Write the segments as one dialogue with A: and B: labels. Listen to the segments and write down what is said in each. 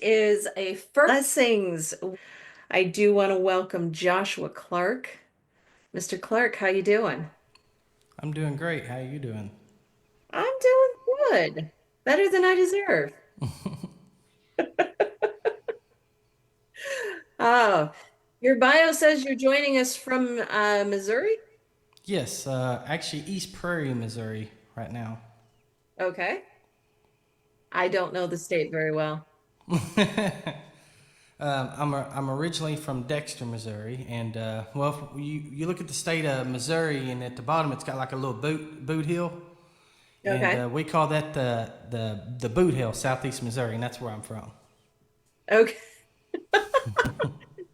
A: is a first blessings. I do want to welcome Joshua Clark. Mr. Clark, how you doing?
B: I'm doing great. How are you doing?
A: I'm doing good. Better than I deserve. Oh, your bio says you're joining us from Missouri?
B: Yes, actually, East Prairie, Missouri, right now.
A: Okay. I don't know the state very well.
B: I'm originally from Dexter, Missouri, and well, you look at the state of Missouri, and at the bottom it's got like a little boot hill, and
A: Okay.
B: we call that the boot hill, southeast Missouri, and that's where I'm from.
A: Okay.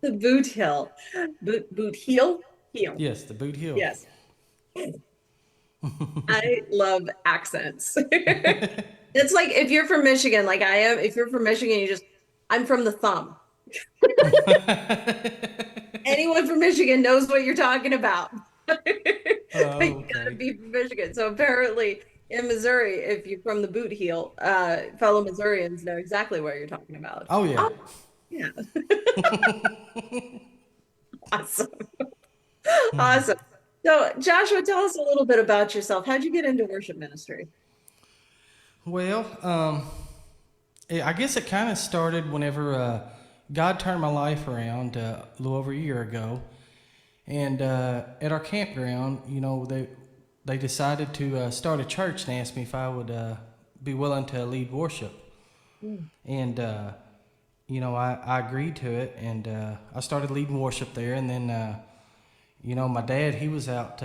A: The Boot Hill. Boot Heel? Heel.
B: Yes, the boot hill.
A: Yes. I love accents. It's like if you're from Michigan, like I am, if you're from Michigan, I'm from the thumb. Anyone from Michigan knows what you're talking about.
B: Oh,
A: You gotta
B: okay.
A: be from Michigan. So apparently in Missouri, if you're from the boot heel, fellow Missourians know exactly what you're talking about.
B: Oh yeah.
A: Oh, yeah. Awesome. Awesome. So Joshua, tell us a little bit about yourself. How'd you get into worship ministry?
B: Well, I guess it kind of started whenever God turned my life around a little over a year ago. And at our campground, they decided to start a church and asked me if I would be willing to lead worship.
A: Mm.
B: And I agreed to it, and I started leading worship there. And then my dad, he was out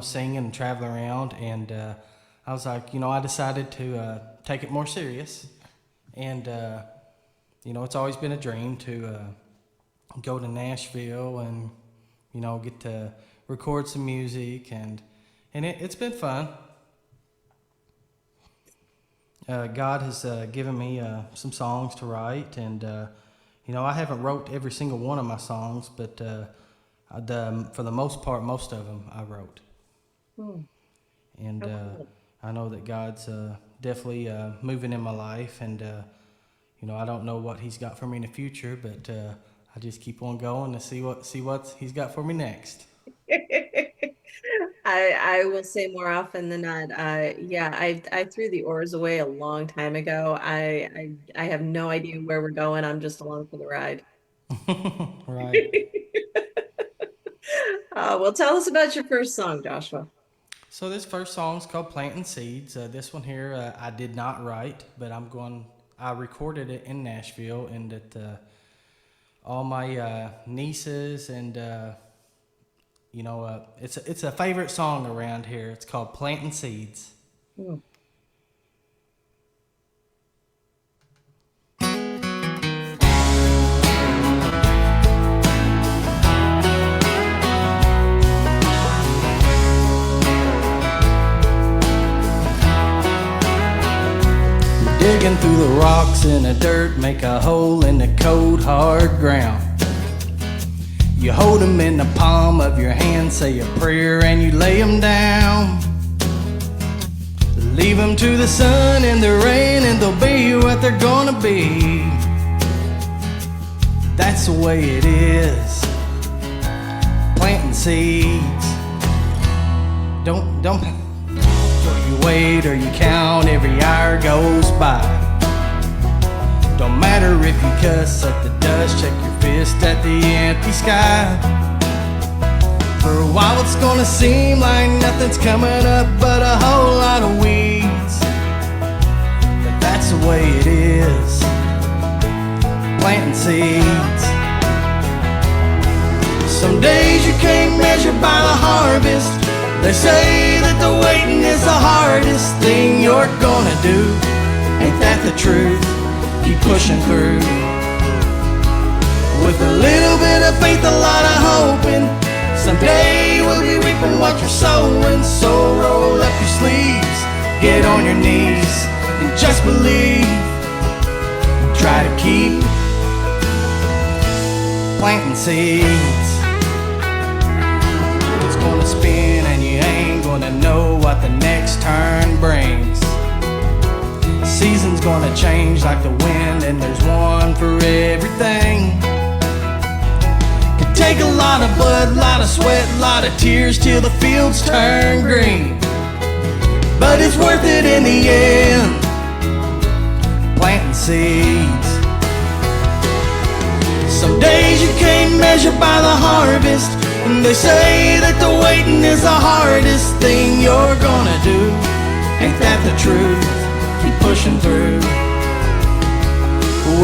B: singing and traveling around, and I was like, I decided to take it more serious. And it's always been a dream to go to Nashville and get to record some music, and it's been fun. God has given me some songs to write, and I haven't wrote every single one of my songs, but for the most part, most of them I wrote,
A: Hmm.
B: and
A: How cool.
B: I know that God's definitely moving in my life, and I don't know what He's got for me in the future, but I just keep on going to see what He's got for me next.
A: I will say more often than not. Yeah, I threw the oars away a long time ago. I have no idea where we're going. I'm just along for the ride.
B: Right.
A: Well, tell us about your first song, Joshua.
B: So this first song is called "Planting Seeds." This one here I did not write, but I recorded it in Nashville, and that all my nieces and it's a favorite song around here. It's called "Planting Seeds."
A: Hmm.
B: Digging through the rocks in the dirt, make a hole in the cold hard ground. You hold 'em in the palm of your hand, say a prayer and you lay 'em down. Leave 'em to the sun and the rain, and they'll be what they're gonna be. That's the way it is, planting seeds. Don't you wait or you count every hour goes by. Don't matter if you cuss at the dust, check your fist at the empty sky. For a while it's gonna seem like nothing's coming up but a whole lot of weeds. But that's the way it is, planting seeds. Some days you can't measure by the harvest. They say that the waiting is the hardest thing you're gonna do. Ain't that the truth? Keep pushing through. With a little bit of faith, a lot of hoping, someday we'll be reaping what you're sowing. So roll up your sleeves, get on your knees, and just believe. Try to keep planting seeds. It's gonna spin and you ain't gonna know what the next turn brings. Season's gonna change like the wind, and there's one for everything. Could take a lot of blood, lot of sweat, lot of tears till the fields turn green. But it's worth it in the end, planting seeds. Some days you can't measure by the harvest, and they say that the waiting is the hardest thing you're gonna do. Ain't that the truth? Keep pushing through.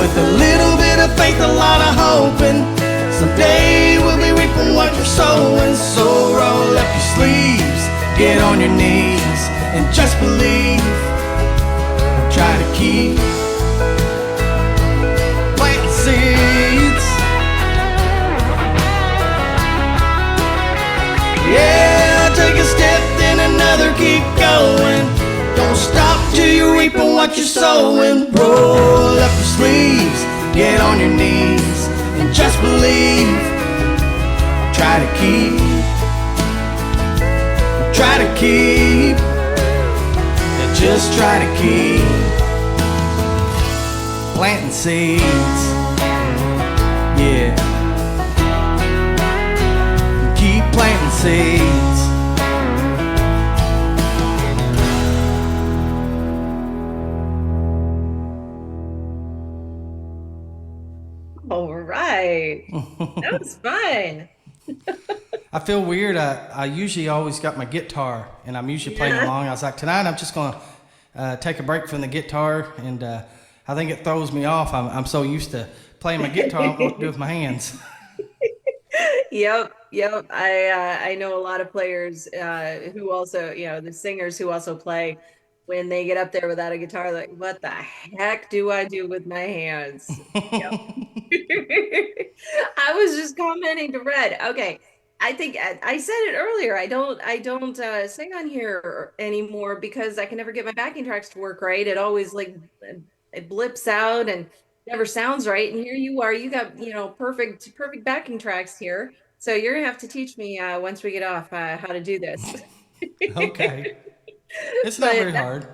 B: With a little bit of faith, a lot of hoping, someday we'll be reaping what you're sowing. So roll up your sleeves, get on your knees, and just believe. Try to keep planting seeds. Yeah, take a step, then another, keep going. Don't stop till you're reaping what you're sowing. Roll up your sleeves, get on your knees, and just believe. Try to keep and just try to keep planting seeds. Yeah, keep planting seeds.
A: All right. That was fun.
B: I feel weird. I usually always got my guitar, and I'm usually playing along. I was like, tonight I'm just going to take a break from the guitar, and I think it throws me off. I'm so used to playing my guitar, I don't know what to do with my hands.
A: Yep. I know a lot of players who also, the singers who also play. When they get up there without a guitar, like, what the heck do I do with my hands? Yep. I was just commenting to Red. Okay. I think I said it earlier. I don't sing on here anymore because I can never get my backing tracks to work right. It always like it blips out and never sounds right. And here you are, you got, perfect backing tracks here. So you're gonna have to teach me once we get off how to do this.
B: Okay. It's not
A: But
B: very hard.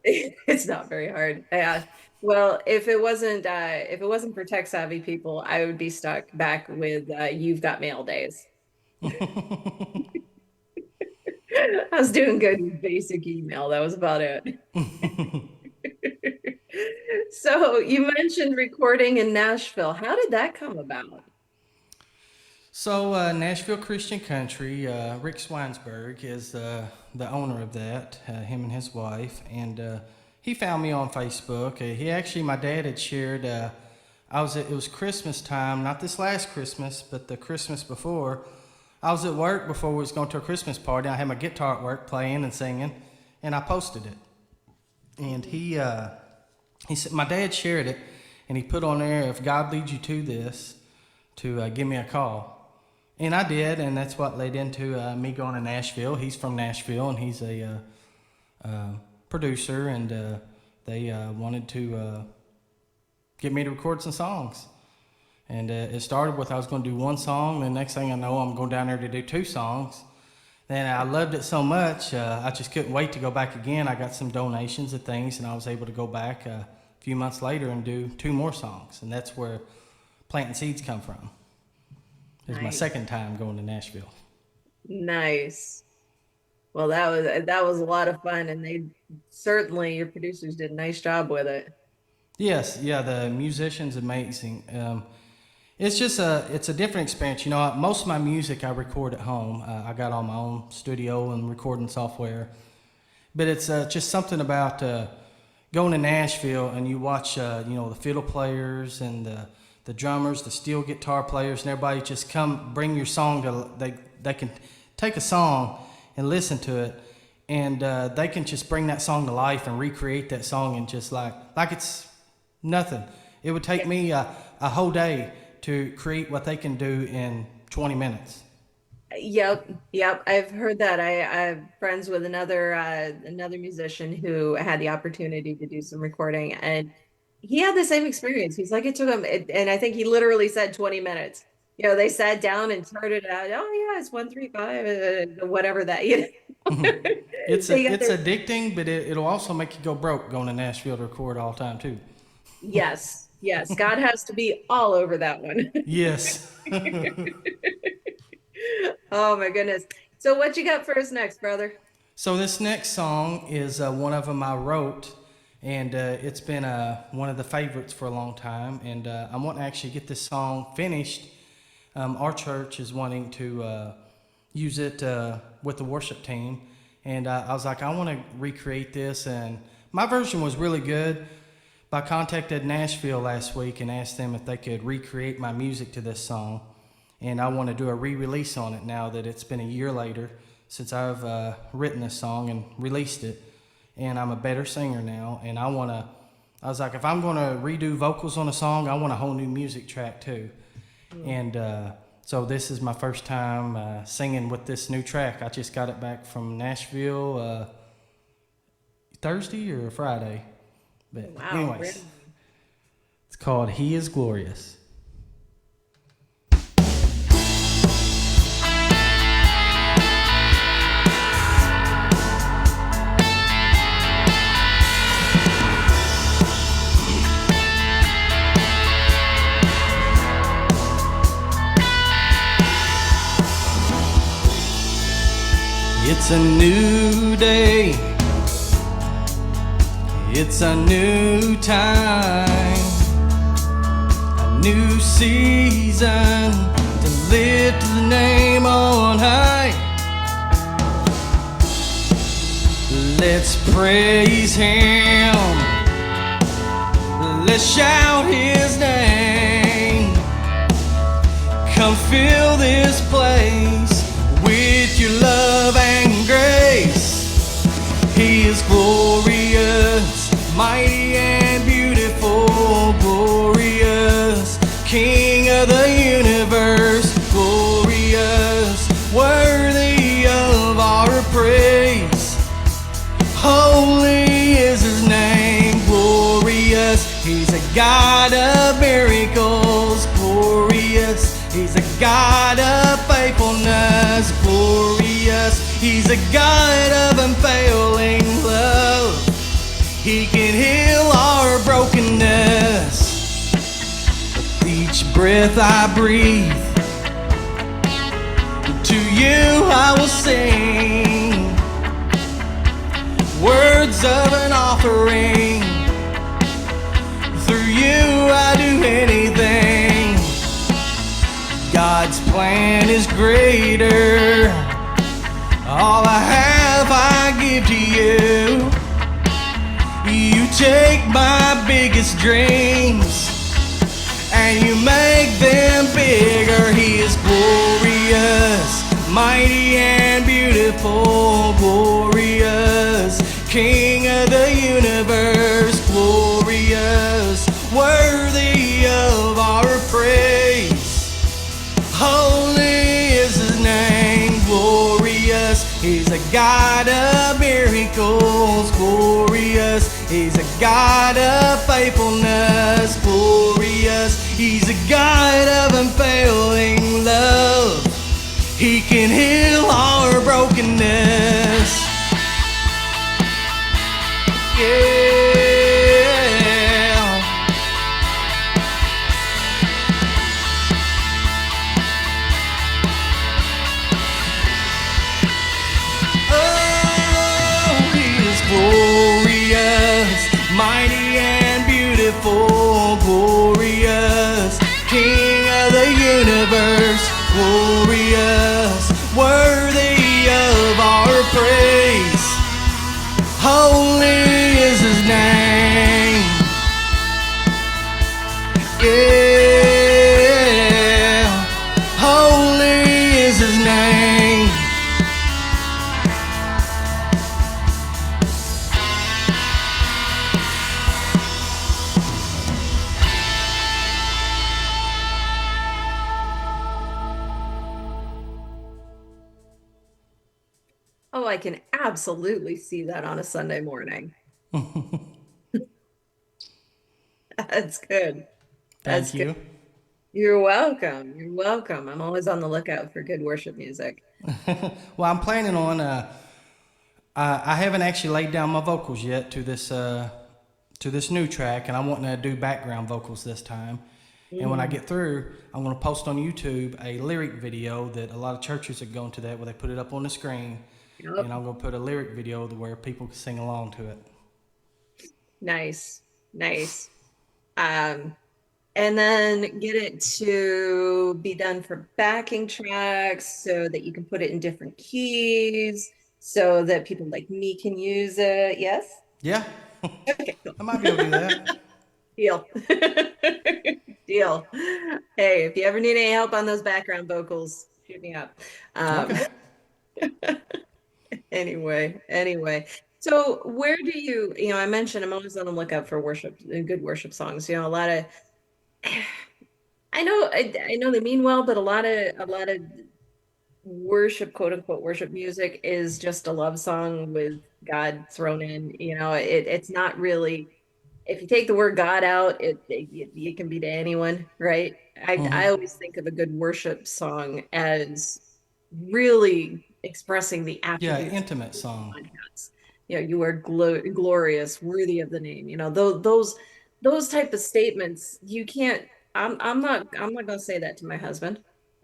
A: it's not very hard. Yeah. Well, if it wasn't for tech savvy people, I would be stuck back with You've Got Mail days. I was doing good with basic email. That was about it. So you mentioned recording in Nashville. How did that come about?
B: So, Nashville Christian Country, Rick Swinesburg is the owner of that, him and his wife, and he found me on Facebook. He actually, my dad had shared, it was Christmas time, not this last Christmas, but the Christmas before. I was at work before we was going to a Christmas party. I had my guitar at work playing and singing, and I posted it. And he said, my dad shared it, and he put on there, if God leads you to this, to give me a call. And I did, and that's what led into me going to Nashville. He's from Nashville, and he's a producer, and they wanted to get me to record some songs. And it started with I was going to do one song, and the next thing I know, I'm going down there to do two songs. Then I loved it so much, I just couldn't wait to go back again. I got some donations and things, and I was able to go back a few months later and do two more songs, and that's where Planting Seeds come from. It was my
A: Nice.
B: second time going to Nashville.
A: Nice. Well, that was a lot of fun, and your producers did a nice job with it.
B: Yes, yeah, the musician's amazing. It's a different experience. Most of my music I record at home. I got on my own studio and recording software, but it's just something about going to Nashville and you watch, the fiddle players and the drummers, the steel guitar players, and everybody just come bring your song to. They can take a song and listen to it, and they can just bring that song to life and recreate that song and just like it's nothing. It would take me a whole day to create what they can do in 20 minutes.
A: Yep. I've heard that. I'm friends with another musician who had the opportunity to do some recording, and he had the same experience. He's like, it took him, and I think he literally said 20 minutes. They sat down and charted out. Oh yeah, it's 135, whatever that. They got
B: It's
A: their
B: addicting, but it'll also make you go broke going to Nashville to record all the time too.
A: yes, yes. God has to be all over that one.
B: Yes.
A: Oh my goodness. So what you got for us next, brother?
B: So this next song is one of them I wrote, and it's been one of the favorites for a long time. And I want to actually get this song finished. Our church is wanting to use it with the worship team, and I was like, I want to recreate this. And my version was really good. But I contacted Nashville last week and asked them if they could recreate my music to this song. And I want to do a re-release on it now that it's been a year later since I've written this song and released it. And I'm a better singer now. And I was like, if I'm going to redo vocals on a song, I want a whole new music track too. And so this is my first time singing with this new track. I just got it back from Nashville Thursday or Friday. But
A: Wow.
B: anyways, it's called He is Glorious. It's a new day. It's a new time. A new season to lift the name on high. Let's praise Him. Let's shout His name. Come fill this place with your love and grace. He is glorious, mighty and beautiful, glorious, King of the universe, glorious, worthy of our praise. Holy is His name, glorious. He's a God of miracles, glorious. He's a God of faithfulness, glorious. He's a God of unfailing love. He can heal our brokenness. With each breath I breathe, to you I will sing words of an offering. Through you I do anything. God's plan is greater. All I have I give to you. You take my biggest dreams and you make them bigger. He is glorious, mighty and beautiful, glorious, King of the universe, glorious, worthy of our praise. Holy is His name, glorious. He's a God of miracles, glorious. He's a God of faithfulness, glorious. He's a God of unfailing love. He can heal our brokenness. Yeah. Mighty and beautiful, glorious, King of the universe, glorious, worthy of our praise. Holy is His name. Yeah, holy is His name.
A: Oh, I can absolutely see that on a Sunday morning. That's good. That's
B: Thank
A: good.
B: you.
A: You're welcome. You're welcome. I'm always on the lookout for good worship music.
B: Well, I'm planning on. I haven't actually laid down my vocals yet to this new track, and I'm wanting to do background vocals this time. And when I
A: Mhm.
B: get through, I'm going to post on YouTube a lyric video that a lot of churches are going to that where they put it up on the screen,
A: Yep.
B: and I'm going to put a lyric video where people can sing along to it.
A: Nice. Nice. Um, and then get it to be done for backing tracks so that you can put it in different keys so that people like me can use it. Yes?
B: Yeah,
A: Okay, cool.
B: I might be able to do that.
A: Deal. Deal. Hey, if you ever need any help on those background vocals, shoot me up. Um,
B: Okay.
A: anyway. So where do you I mentioned I'm always on the lookout for worship, good worship songs. A lot of I know they mean well, but a lot of worship, quote unquote, worship music is just a love song with God thrown in. It's not really, if you take the word God out, it can be to anyone, right? I
B: Hmm.
A: always think of a good worship song as really expressing the
B: Yeah,
A: attributes
B: intimate song.
A: God has. You are glorious, worthy of the name. Those type of statements, you can't. I'm not gonna say that to my husband,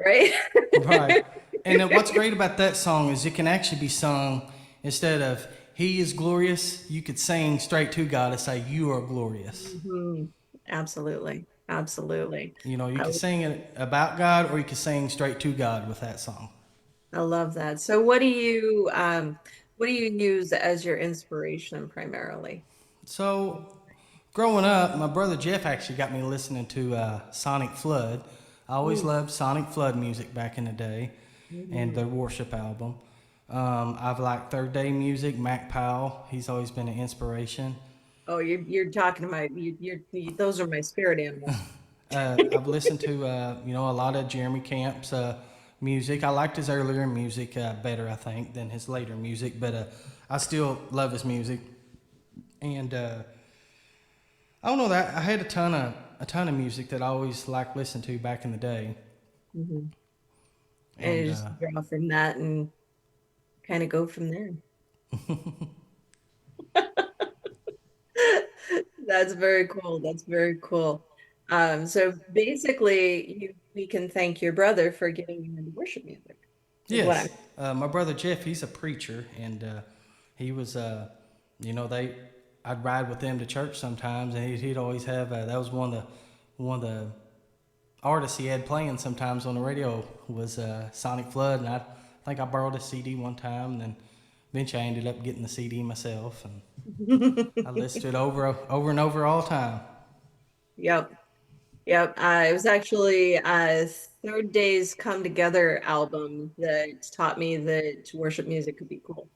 A: right?
B: Right. And then what's great about that song is it can actually be sung instead of "He is glorious." You could sing straight to God and say, "You are glorious."
A: Mhm. Absolutely. Absolutely.
B: You
A: I,
B: can sing it about God, or you can sing straight to God with that song.
A: I love that. So what do you use as your inspiration primarily?
B: So, growing up, my brother Jeff actually got me listening to Sonic Flood. I always
A: Mm,
B: loved Sonic Flood music back in the day, and
A: mhm.
B: their worship album. I've liked Third Day Music, Mac Powell. He's always been an inspiration.
A: Oh, you're talking to those are my spirit animals.
B: I've listened to a lot of Jeremy Camp's music. I liked his earlier music better, I think, than his later music, but I still love his music. And I don't know that I had a ton of music that I always liked listening to back in the day,
A: Mhm. And
B: and
A: you just draw from that and kind of go from there. That's very cool. That's very cool. So basically, we can thank your brother for getting you into worship music, is what I'm.
B: yes, my brother Jeff, he's a preacher, and he was, they, I'd ride with them to church sometimes, and he'd always have that was one of the artists he had playing sometimes on the radio was Sonic Flood, and I think I borrowed a CD one time, and then eventually I ended up getting the CD myself, and I listened to it over and over all the time.
A: Yep. Yep. It was actually Third Day's Come Together album that taught me that worship music could be cool.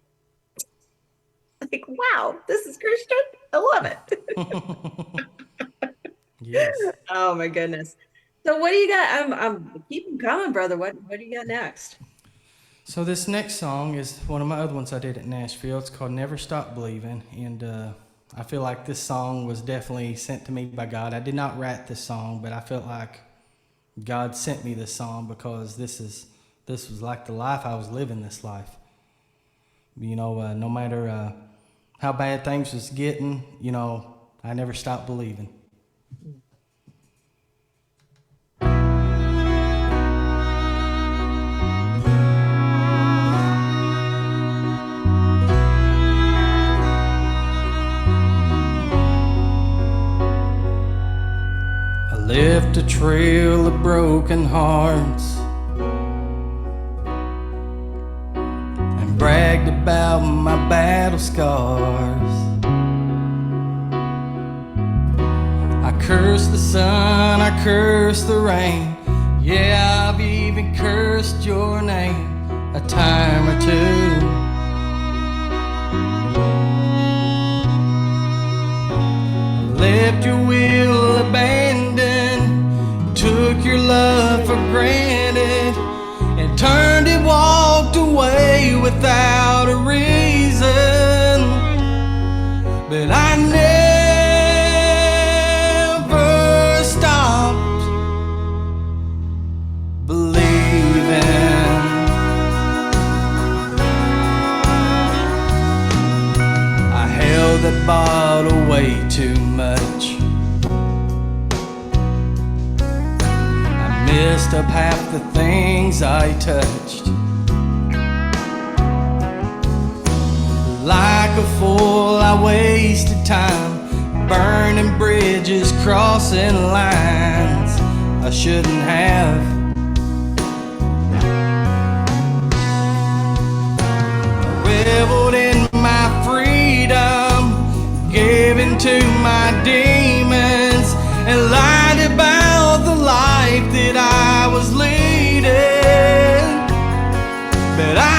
A: Like, wow, this is Christian. I love it.
B: Yes.
A: Oh my goodness. So what do you got? I'm keep them coming, brother. What do you got next?
B: So this next song is one of my other ones I did at Nashville. It's called "Never Stop Believing," and I feel like this song was definitely sent to me by God. I did not write this song, but I felt like God sent me this song because this was like the life I was living. This life, no matter how bad things was getting, I never stopped believing. I left a trail of broken hearts and bragged about my battle scars. I cursed the sun, I cursed the rain. Yeah, I've even cursed your name a time or two. Left your will abandoned, took your love for granted, and turned and walked away without a reason. But I never stopped messed up half the things I touched. Like a fool, I wasted time, burning bridges, crossing lines I shouldn't have. I reveled in my freedom, gave in to my demons, and lied about the life that I was leading. But I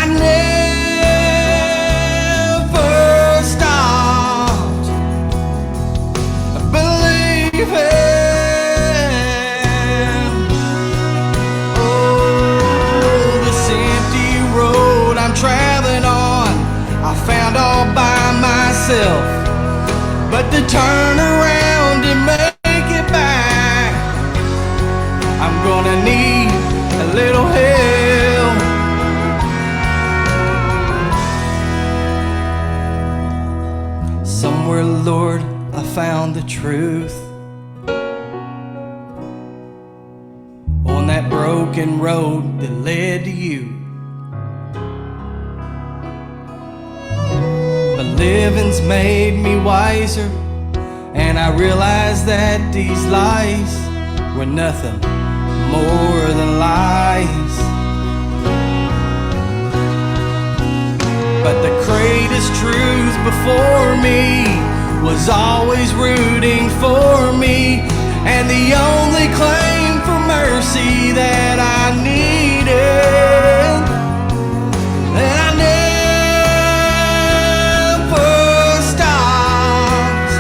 B: never stopped believing. Oh, this empty road I'm traveling on, I found all by myself. But to turn around and make it back, I'm gonna need a little help. Somewhere, Lord, I found the truth on that broken road that led to you. But living's made me wiser, and I realized that these lies were nothing more than lies. But the greatest truth before me was always rooting for me, and the only claim for mercy that I needed. And I never stopped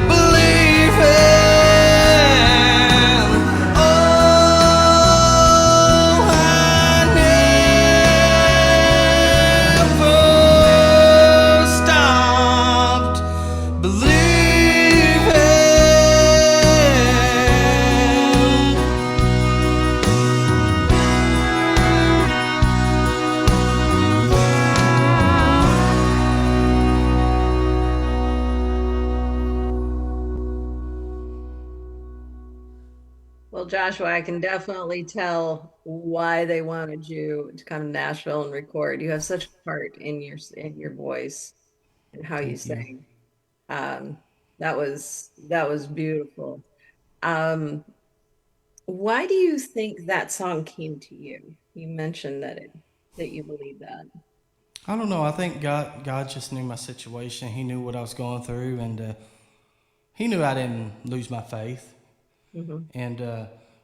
B: believing. Oh, I never stopped believing.
A: Well, Joshua, I can definitely tell why they wanted you to come to Nashville and record. You have such heart in your voice and how you
B: Thank you.
A: sing. Um, that was beautiful. Um, why do you think that song came to you? You mentioned that you believe that.
B: I don't know. I think God just knew my situation. He knew what I was going through, and He knew I didn't lose my faith.
A: Hmm.
B: And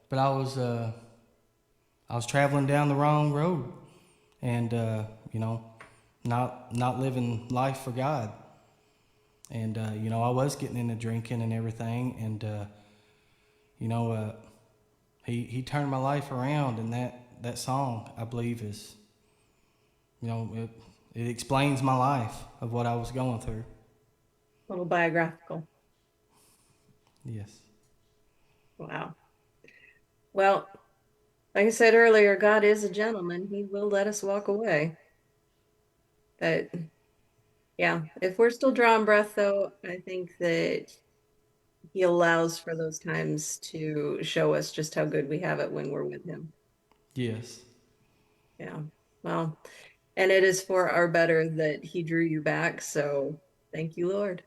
B: but I was traveling down the wrong road, and you know, not living life for God. And you know, I was getting into drinking and everything, and you know, he turned my life around, and that song, I believe, is, you know, it explains my life of what I was going through.
A: A little biographical.
B: Yes.
A: Wow. Well, like I said earlier, God is a gentleman. He will let us walk away. But yeah, if we're still drawing breath, though, I think that He allows for those times to show us just how good we have it when we're with Him.
B: Yes.
A: Yeah. Well, and it is for our better that He drew you back. So thank you, Lord.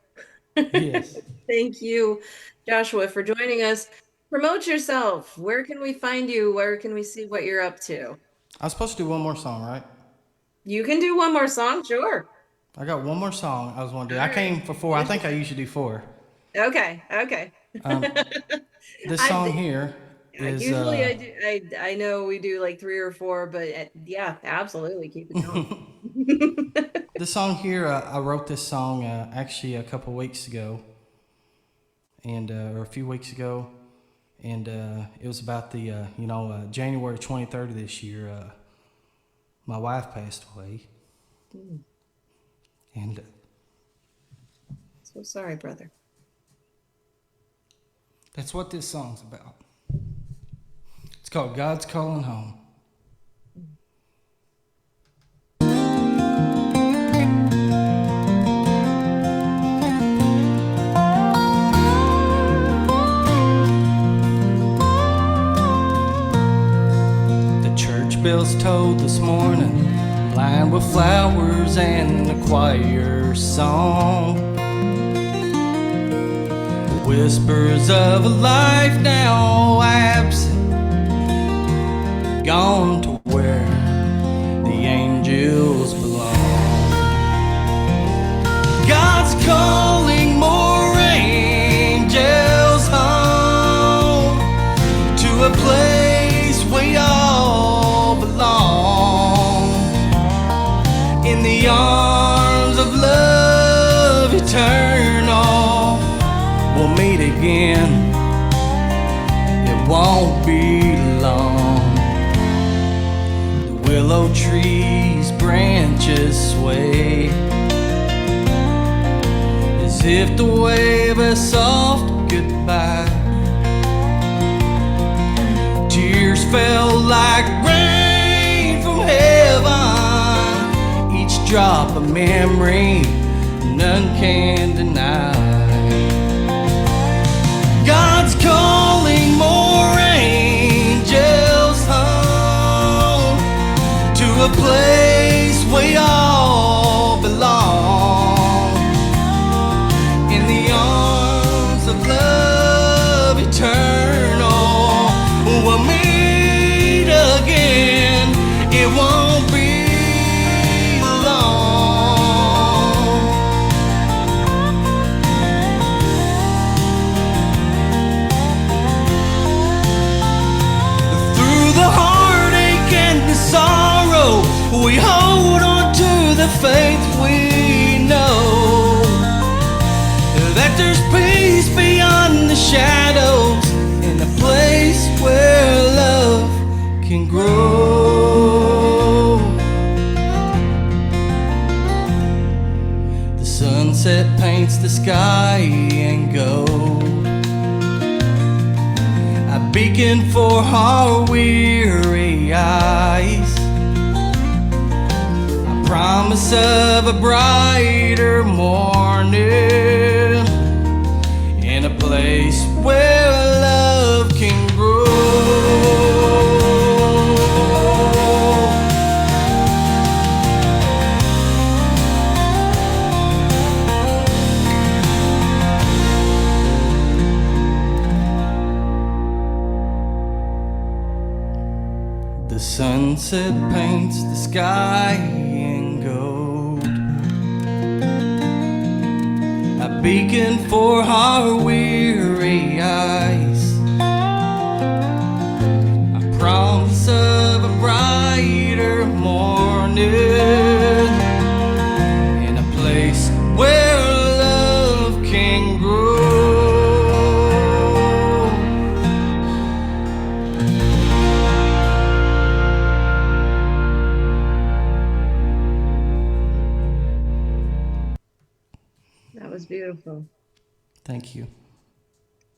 B: Yes.
A: Thank you, Joshua, for joining us. Promote yourself. Where can we find you? Where can we see what you're up to?
B: I was supposed to do one more song, right?
A: You can do one more song, sure.
B: I got one more song I was going to do.
A: All
B: I
A: right.
B: came for four. I think I usually do four.
A: Okay, okay.
B: Um, this song here is
A: Usually I do I know we do like three or four, but yeah, absolutely keep it going.
B: this song here. I wrote this song actually a couple weeks ago, and or a few weeks ago, and it was about the you know, January 23rd of this year. My wife passed away, and
A: So sorry, brother.
B: that's what this song's about. It's called God's Calling Home. church bells tolled this morning, lined with flowers and a choir song. Whispers of a life now absent, gone to where the angels belong. God's calling more angels home to a place we all belong, in the arms of love eternal. We'll meet again, it won't be long. The willow tree's branches sway as if to wave a soft goodbye. Tears fell like rain from heaven, each drop a memory none can deny. God's calling more angels home to a place we all belong, in the arms of love eternal. We'll meet again, it won't be long. Sorrow, we hold on to the faith we know, that there's peace beyond the shadows, in a place where love can grow. The sunset paints the sky in gold, a beacon for our weary eyes, a promise of a brighter morning, in a place where love can grow. The sunset paints the sky in gold, a beacon for our weary eyes, a promise of a brighter morning, in a place where love can grow.
A: That was beautiful.
B: Thank you.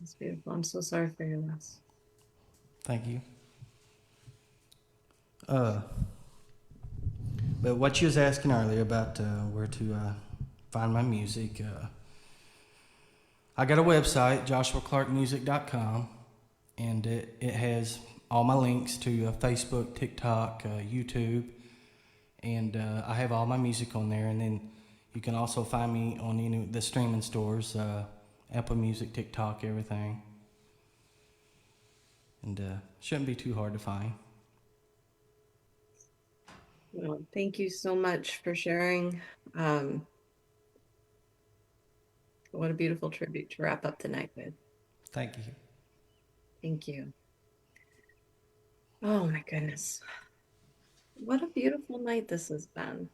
A: It's beautiful. I'm so sorry for your loss.
B: Thank you. But what you was asking earlier about where to find my music, I got a website, joshuaclarkmusic.com, and it has all my links to Facebook, TikTok, YouTube, and I have all my music on there. And then you can also find me on any of the streaming stores, Apple Music, TikTok, everything. And shouldn't be too hard to find.
A: Well, thank you so much for sharing. What a beautiful tribute to wrap up the night with.
B: Thank you.
A: Thank you. Oh my goodness. What a beautiful night this has been.